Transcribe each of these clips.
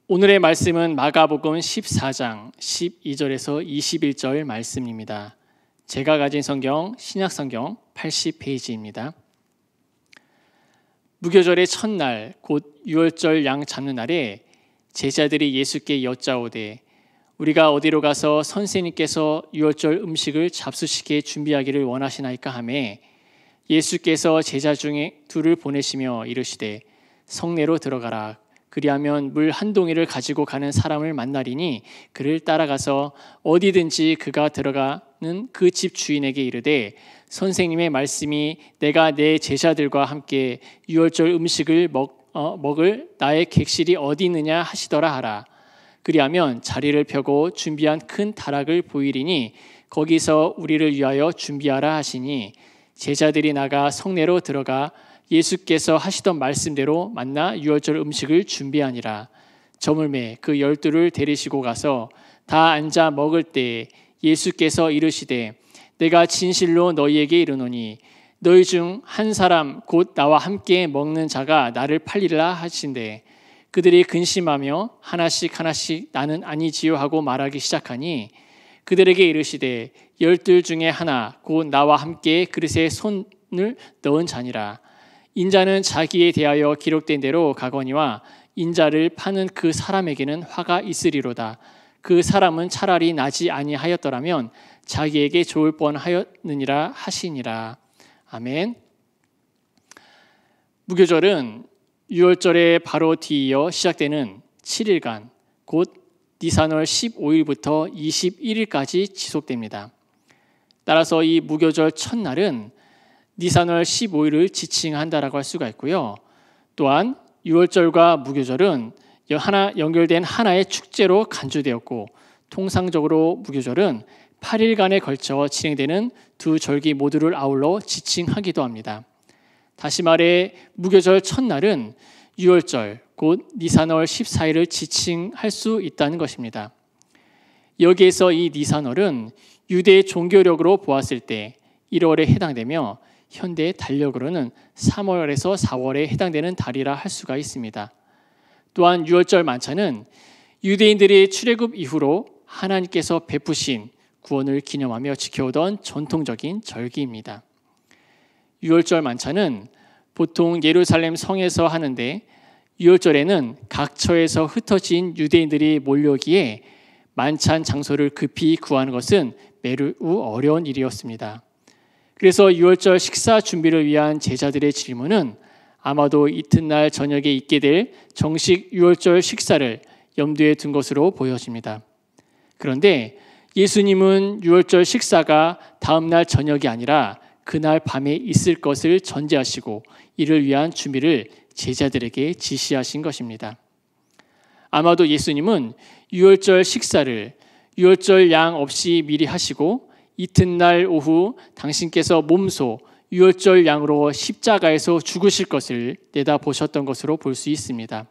오늘의 말씀은 마가복음 14장 12절에서 21절 말씀입니다. 제가 가진 성경 신약성경 80페이지입니다. 무교절의 첫날 곧 유월절 양 잡는 날에 제자들이 예수께 여짜오되 우리가 어디로 가서 선생님께서 유월절 음식을 잡수시게 준비하기를 원하시나이까 하매 예수께서 제자 중에 둘을 보내시며 이르시되 성내로 들어가라. 그리하면 물 한 동이를 가지고 가는 사람을 만나리니 그를 따라가서 어디든지 그가 들어가는 그 집 주인에게 이르되 선생님의 말씀이 내가 내 제자들과 함께 유월절 음식을 먹을 나의 객실이 어디 있느냐 하시더라 하라. 그리하면 자리를 펴고 준비한 큰 다락을 보이리니 거기서 우리를 위하여 준비하라 하시니 제자들이 나가 성내로 들어가 예수께서 하시던 말씀대로 만나 유월절 음식을 준비하니라. 저물매 그 12를 데리시고 가서 다 앉아 먹을 때에 예수께서 이르시되 내가 진실로 너희에게 이르노니 너희 중 한 사람 곧 나와 함께 먹는 자가 나를 팔리라 하신대 그들이 근심하며 하나씩 나는 아니지요 하고 말하기 시작하니 그들에게 이르시되 12 중에 하나 곧 나와 함께 그릇에 손을 넣은 자니라. 인자는 자기에 대하여 기록된 대로 가거니와 인자를 파는 그 사람에게는 화가 있으리로다. 그 사람은 차라리 나지 아니하였더라면 자기에게 좋을 뻔하였느니라 하시니라. 아멘. 무교절은 유월절에 바로 뒤이어 시작되는 7일간 곧 니산월 15일부터 21일까지 지속됩니다. 따라서 이 무교절 첫날은 니산월 15일을 지칭한다라고 할 수가 있고요. 또한 유월절과 무교절은 연결된 하나의 축제로 간주되었고 통상적으로 무교절은 8일간에 걸쳐 진행되는 두 절기 모두를 아울러 지칭하기도 합니다. 다시 말해 무교절 첫날은 유월절 곧 니산월 14일을 지칭할 수 있다는 것입니다. 여기에서 이 니산월은 유대의 종교력으로 보았을 때 1월에 해당되며 현대의 달력으로는 3월에서 4월에 해당되는 달이라 할 수가 있습니다. 또한 유월절 만찬은 유대인들이 출애굽 이후로 하나님께서 베푸신 구원을 기념하며 지켜오던 전통적인 절기입니다. 유월절 만찬은 보통 예루살렘 성에서 하는데 유월절에는 각처에서 흩어진 유대인들이 몰려오기에 만찬 장소를 급히 구하는 것은 매우 어려운 일이었습니다. 그래서 유월절 식사 준비를 위한 제자들의 질문은 아마도 이튿날 저녁에 있게 될 정식 유월절 식사를 염두에 둔 것으로 보여집니다. 그런데 예수님은 유월절 식사가 다음날 저녁이 아니라 그날 밤에 있을 것을 전제하시고 이를 위한 준비를 제자들에게 지시하신 것입니다. 아마도 예수님은 유월절 식사를 유월절 양 없이 미리 하시고 이튿날 오후 당신께서 몸소 유월절 양으로 십자가에서 죽으실 것을 내다보셨던 것으로 볼 수 있습니다.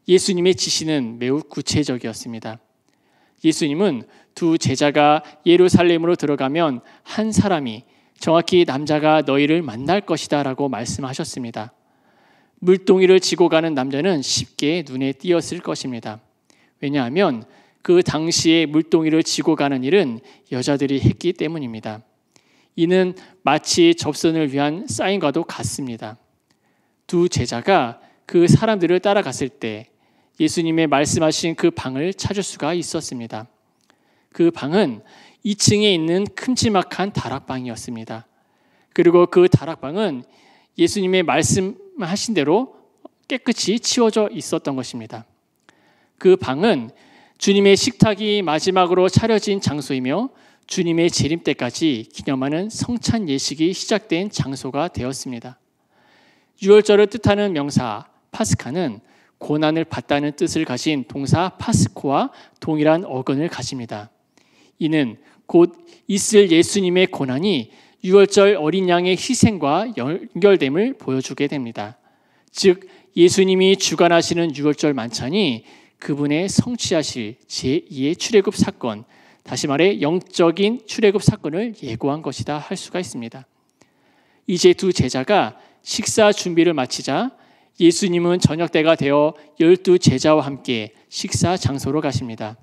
예수님의 지시는 매우 구체적이었습니다. 예수님은 두 제자가 예루살렘으로 들어가면 한 사람이 정확히 남자가 너희를 만날 것이다 라고 말씀하셨습니다. 물동이를 지고 가는 남자는 쉽게 눈에 띄었을 것입니다. 왜냐하면 그 당시에 물동이를 지고 가는 일은 여자들이 했기 때문입니다. 이는 마치 접선을 위한 사인과도 같습니다. 두 제자가 그 사람들을 따라갔을 때 예수님의 말씀하신 그 방을 찾을 수가 있었습니다. 그 방은 2층에 있는 큼지막한 다락방이었습니다. 그리고 그 다락방은 예수님의 말씀하신 대로 깨끗이 치워져 있었던 것입니다. 그 방은 주님의 식탁이 마지막으로 차려진 장소이며 주님의 재림 때까지 기념하는 성찬 예식이 시작된 장소가 되었습니다. 유월절을 뜻하는 명사 파스카는 고난을 받다는 뜻을 가진 동사 파스코와 동일한 어근을 가집니다. 이는 곧 있을 예수님의 고난이 유월절 어린 양의 희생과 연결됨을 보여주게 됩니다. 즉 예수님이 주관하시는 유월절 만찬이 그분의 성취하실 제2의 출애굽 사건, 다시 말해 영적인 출애굽 사건을 예고한 것이다 할 수가 있습니다. 이제 두 제자가 식사 준비를 마치자 예수님은 저녁 때가 되어 12 제자와 함께 식사 장소로 가십니다.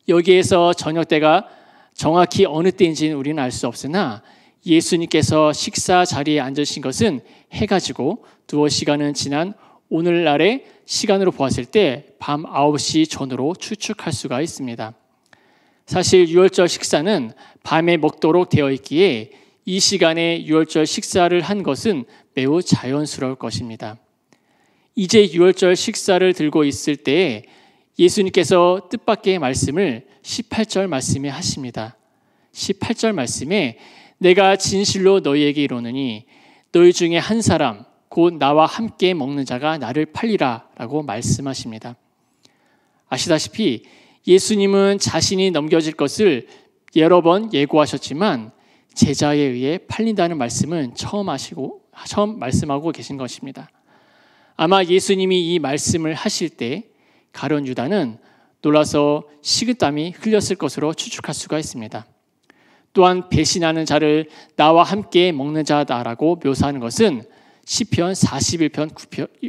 여기에서 저녁 때가 정확히 어느 때인지는 우리는 알 수 없으나 예수님께서 식사 자리에 앉으신 것은 해가 지고 두어 시간은 지난 오늘날의 시간으로 보았을 때 밤 9시 전으로 추측할 수가 있습니다. 사실 유월절 식사는 밤에 먹도록 되어 있기에 이 시간에 유월절 식사를 한 것은 매우 자연스러울 것입니다. 이제 유월절 식사를 들고 있을 때에 예수님께서 뜻밖의 말씀을 18절 말씀에 하십니다. 18절 말씀에 내가 진실로 너희에게 이르노니 너희 중에 한 사람 곧 나와 함께 먹는 자가 나를 팔리라 라고 말씀하십니다. 아시다시피 예수님은 자신이 넘겨질 것을 여러 번 예고하셨지만 제자에 의해 팔린다는 말씀은 처음 말씀하고 계신 것입니다. 아마 예수님이 이 말씀을 하실 때 가룟 유다는 놀라서 식은땀이 흘렸을 것으로 추측할 수가 있습니다. 또한 배신하는 자를 나와 함께 먹는 자다라고 묘사하는 것은 시편 41편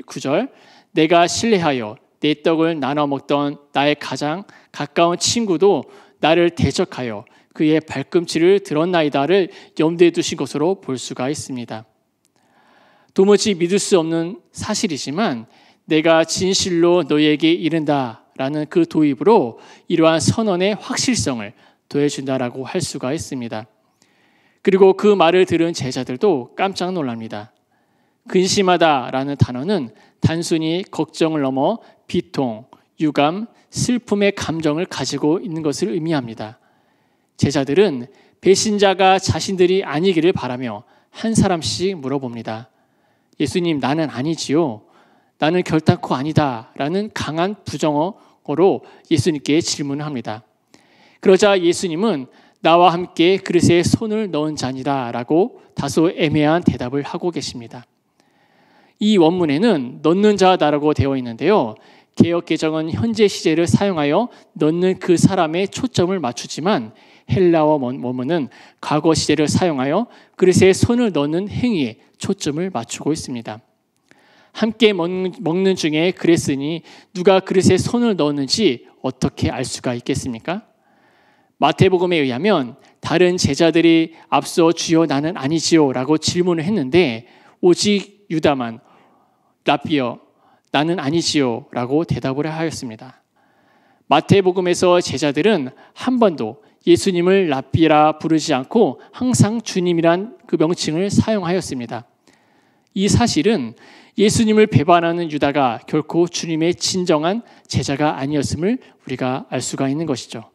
9절 내가 신뢰하여 내 떡을 나눠 먹던 나의 가장 가까운 친구도 나를 대적하여 그의 발꿈치를 들었나이다를 염두에 두신 것으로 볼 수가 있습니다. 도무지 믿을 수 없는 사실이지만 내가 진실로 너희에게 이른다라는 그 도입으로 이러한 선언의 확실성을 더해준다라고 할 수가 있습니다. 그리고 그 말을 들은 제자들도 깜짝 놀랍니다. 근심하다라는 단어는 단순히 걱정을 넘어 비통, 유감, 슬픔의 감정을 가지고 있는 것을 의미합니다. 제자들은 배신자가 자신들이 아니기를 바라며 한 사람씩 물어봅니다. 예수님, 나는 아니지요. 나는 결단코 아니다. 라는 강한 부정어로 예수님께 질문을 합니다. 그러자 예수님은 나와 함께 그릇에 손을 넣은 자니라 라고 다소 애매한 대답을 하고 계십니다. 이 원문에는 넣는 자다라고 되어 있는데요. 개역개정은 현재 시제를 사용하여 넣는 그 사람의 초점을 맞추지만 헬라어 원문은 과거 시제를 사용하여 그릇에 손을 넣는 행위에 초점을 맞추고 있습니다. 함께 먹는 중에 그랬으니 누가 그릇에 손을 넣었는지 어떻게 알 수가 있겠습니까? 마태복음에 의하면 다른 제자들이 앞서 주여 나는 아니지요 라고 질문을 했는데 오직 유다만 라비여 나는 아니지요 라고 대답을 하였습니다. 마태복음에서 제자들은 한 번도 예수님을 랍비라 부르지 않고 항상 주님이란 그 명칭을 사용하였습니다. 이 사실은 예수님을 배반하는 유다가 결코 주님의 진정한 제자가 아니었음을 우리가 알 수가 있는 것이죠.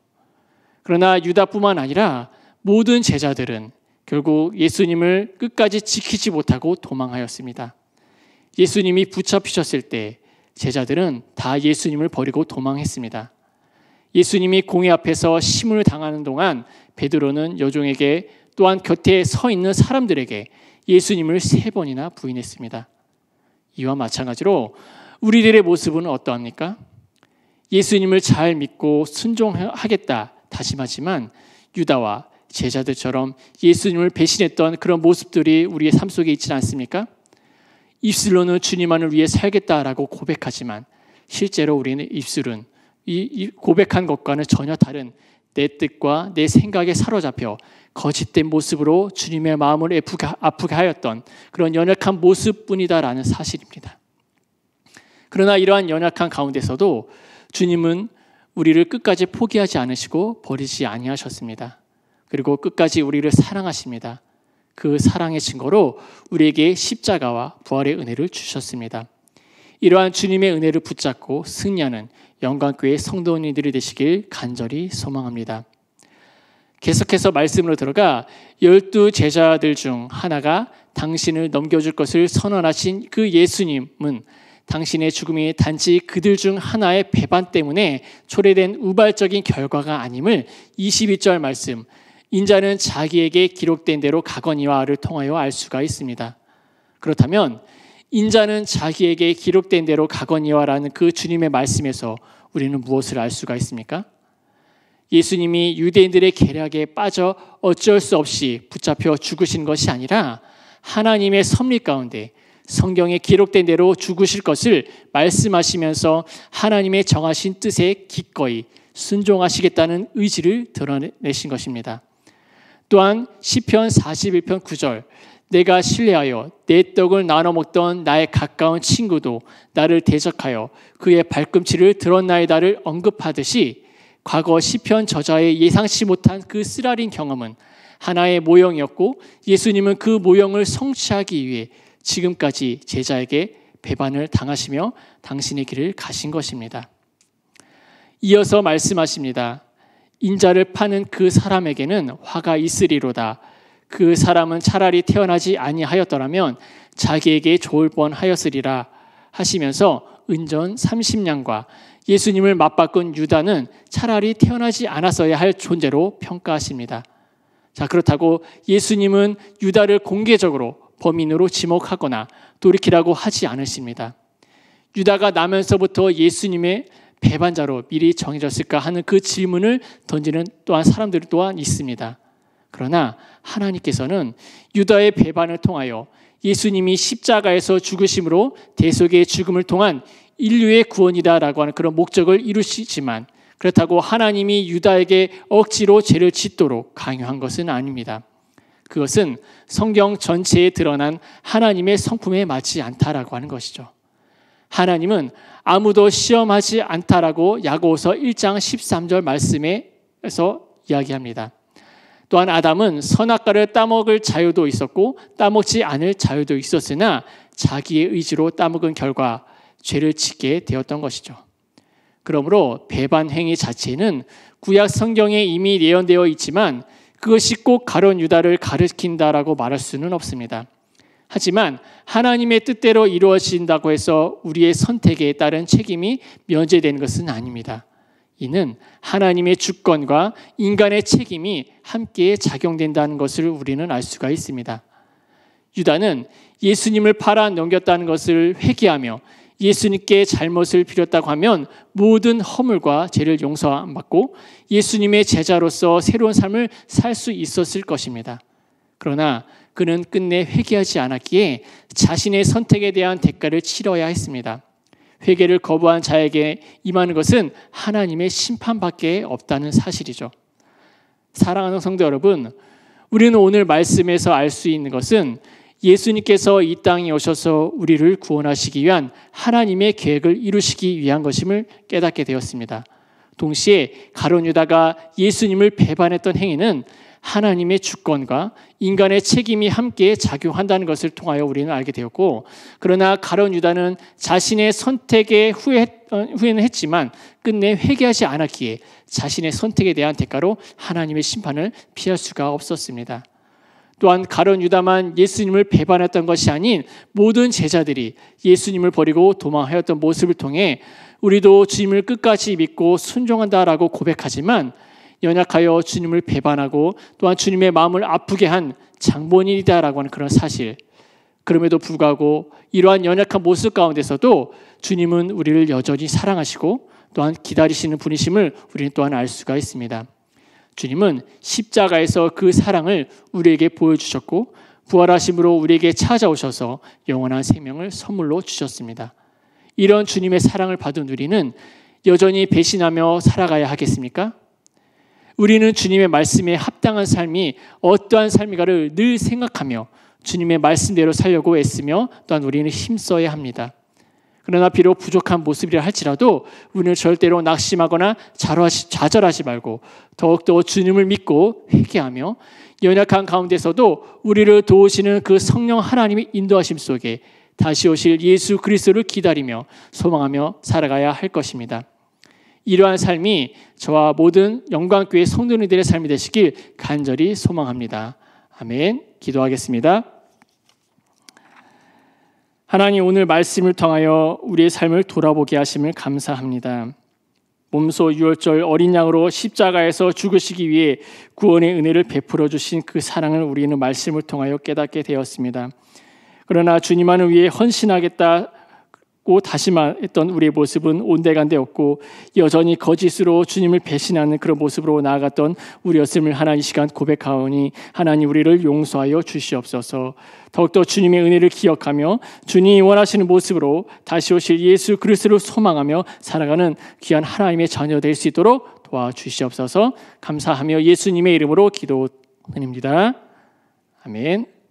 그러나 유다뿐만 아니라 모든 제자들은 결국 예수님을 끝까지 지키지 못하고 도망하였습니다. 예수님이 붙잡히셨을 때 제자들은 다 예수님을 버리고 도망했습니다. 예수님이 공회 앞에서 심을 당하는 동안 베드로는 여종에게 또한 곁에 서 있는 사람들에게 예수님을 3번이나 부인했습니다. 이와 마찬가지로 우리들의 모습은 어떠합니까? 예수님을 잘 믿고 순종하겠다 다짐하지만 유다와 제자들처럼 예수님을 배신했던 그런 모습들이 우리의 삶 속에 있지 않습니까? 입술로는 주님만을 위해 살겠다라고 고백하지만 실제로 우리는 입술은 이 고백한 것과는 전혀 다른 내 뜻과 내 생각에 사로잡혀 거짓된 모습으로 주님의 마음을 아프게 하였던 그런 연약한 모습뿐이다라는 사실입니다. 그러나 이러한 연약한 가운데서도 주님은 우리를 끝까지 포기하지 않으시고 버리지 아니하셨습니다. 그리고 끝까지 우리를 사랑하십니다. 그 사랑의 증거로 우리에게 십자가와 부활의 은혜를 주셨습니다. 이러한 주님의 은혜를 붙잡고 승리하는 영광교회 성도님들이 되시길 간절히 소망합니다. 계속해서 말씀으로 들어가 12 제자들 중 하나가 당신을 넘겨줄 것을 선언하신 그 예수님은 당신의 죽음이 단지 그들 중 하나의 배반 때문에 초래된 우발적인 결과가 아님을 22절 말씀 인자는 자기에게 기록된 대로 가거니와를 통하여 알 수가 있습니다. 그렇다면 인자는 자기에게 기록된 대로 가거니와라는 그 주님의 말씀에서 우리는 무엇을 알 수가 있습니까? 예수님이 유대인들의 계략에 빠져 어쩔 수 없이 붙잡혀 죽으신 것이 아니라 하나님의 섭리 가운데 성경에 기록된 대로 죽으실 것을 말씀하시면서 하나님의 정하신 뜻에 기꺼이 순종하시겠다는 의지를 드러내신 것입니다. 또한 시편 41편 9절, 내가 신뢰하여 내 떡을 나눠 먹던 나의 가까운 친구도 나를 대적하여 그의 발꿈치를 들었나이다를 언급하듯이 과거 시편 저자의 예상치 못한 그 쓰라린 경험은 하나의 모형이었고, 예수님은 그 모형을 성취하기 위해 지금까지 제자에게 배반을 당하시며 당신의 길을 가신 것입니다. 이어서 말씀하십니다. 인자를 파는 그 사람에게는 화가 있으리로다. 그 사람은 차라리 태어나지 아니하였더라면 자기에게 좋을 뻔하였으리라 하시면서 은전 30냥과 예수님을 맞바꾼 유다는 차라리 태어나지 않았어야 할 존재로 평가하십니다. 자, 그렇다고 예수님은 유다를 공개적으로 범인으로 지목하거나 돌이키라고 하지 않으십니다. 유다가 나면서부터 예수님의 배반자로 미리 정해졌을까 하는 그 질문을 던지는 또한 사람들이 또한 있습니다. 그러나 하나님께서는 유다의 배반을 통하여 예수님이 십자가에서 죽으심으로 대속의 죽음을 통한 인류의 구원이다라고 하는 그런 목적을 이루시지만, 그렇다고 하나님이 유다에게 억지로 죄를 짓도록 강요한 것은 아닙니다. 그것은 성경 전체에 드러난 하나님의 성품에 맞지 않다라고 하는 것이죠. 하나님은 아무도 시험하지 않다라고 야고보서 1장 13절 말씀에서 이야기합니다. 또한 아담은 선악과를 따먹을 자유도 있었고 따먹지 않을 자유도 있었으나 자기의 의지로 따먹은 결과 죄를 짓게 되었던 것이죠. 그러므로 배반 행위 자체는 구약 성경에 이미 예언되어 있지만 그것이 꼭 가룟 유다를 가리킨다라고 말할 수는 없습니다. 하지만 하나님의 뜻대로 이루어진다고 해서 우리의 선택에 따른 책임이 면제되는 것은 아닙니다. 이는 하나님의 주권과 인간의 책임이 함께 작용된다는 것을 우리는 알 수가 있습니다. 유다는 예수님을 팔아 넘겼다는 것을 회개하며 예수님께 잘못을 빌었다고 하면 모든 허물과 죄를 용서받고 예수님의 제자로서 새로운 삶을 살 수 있었을 것입니다. 그러나 그는 끝내 회개하지 않았기에 자신의 선택에 대한 대가를 치러야 했습니다. 회개를 거부한 자에게 임하는 것은 하나님의 심판밖에 없다는 사실이죠. 사랑하는 성도 여러분, 우리는 오늘 말씀에서 알 수 있는 것은 예수님께서 이 땅에 오셔서 우리를 구원하시기 위한 하나님의 계획을 이루시기 위한 것임을 깨닫게 되었습니다. 동시에 가룟 유다가 예수님을 배반했던 행위는 하나님의 주권과 인간의 책임이 함께 작용한다는 것을 통하여 우리는 알게 되었고, 그러나 가룟 유다는 자신의 선택에 후회는 했지만 끝내 회개하지 않았기에 자신의 선택에 대한 대가로 하나님의 심판을 피할 수가 없었습니다. 또한 가룟 유다만 예수님을 배반했던 것이 아닌 모든 제자들이 예수님을 버리고 도망하였던 모습을 통해 우리도 주님을 끝까지 믿고 순종한다라고 고백하지만 연약하여 주님을 배반하고 또한 주님의 마음을 아프게 한 장본인이다라고 하는 그런 사실, 그럼에도 불구하고 이러한 연약한 모습 가운데서도 주님은 우리를 여전히 사랑하시고 또한 기다리시는 분이심을 우리는 또한 알 수가 있습니다. 주님은 십자가에서 그 사랑을 우리에게 보여주셨고 부활하심으로 우리에게 찾아오셔서 영원한 생명을 선물로 주셨습니다. 이런 주님의 사랑을 받은 우리는 여전히 배신하며 살아가야 하겠습니까? 우리는 주님의 말씀에 합당한 삶이 어떠한 삶인가를 늘 생각하며 주님의 말씀대로 살려고 애쓰며 또한 우리는 힘써야 합니다. 그러나 비록 부족한 모습이라 할지라도 우리는 절대로 낙심하거나 좌절하지 말고 더욱더 주님을 믿고 회개하며 연약한 가운데서도 우리를 도우시는 그 성령 하나님의 인도하심 속에 다시 오실 예수 그리스도를 기다리며 소망하며 살아가야 할 것입니다. 이러한 삶이 저와 모든 영광교회 성도님들의 삶이 되시길 간절히 소망합니다. 아멘. 기도하겠습니다. 하나님, 오늘 말씀을 통하여 우리의 삶을 돌아보게 하심을 감사합니다. 몸소 유월절 어린 양으로 십자가에서 죽으시기 위해 구원의 은혜를 베풀어 주신 그 사랑을 우리는 말씀을 통하여 깨닫게 되었습니다. 그러나 주님만을 위해 헌신하겠다 다시마했던 우리의 모습은 온데간데였고 여전히 거짓으로 주님을 배신하는 그런 모습으로 나아갔던 우리였음을 하나님 이 시간 고백하오니 하나님 우리를 용서하여 주시옵소서. 더욱더 주님의 은혜를 기억하며 주님이 원하시는 모습으로 다시 오실 예수 그리스도를 소망하며 살아가는 귀한 하나님의 자녀 될 수 있도록 도와주시옵소서. 감사하며 예수님의 이름으로 기도드립니다. 아멘.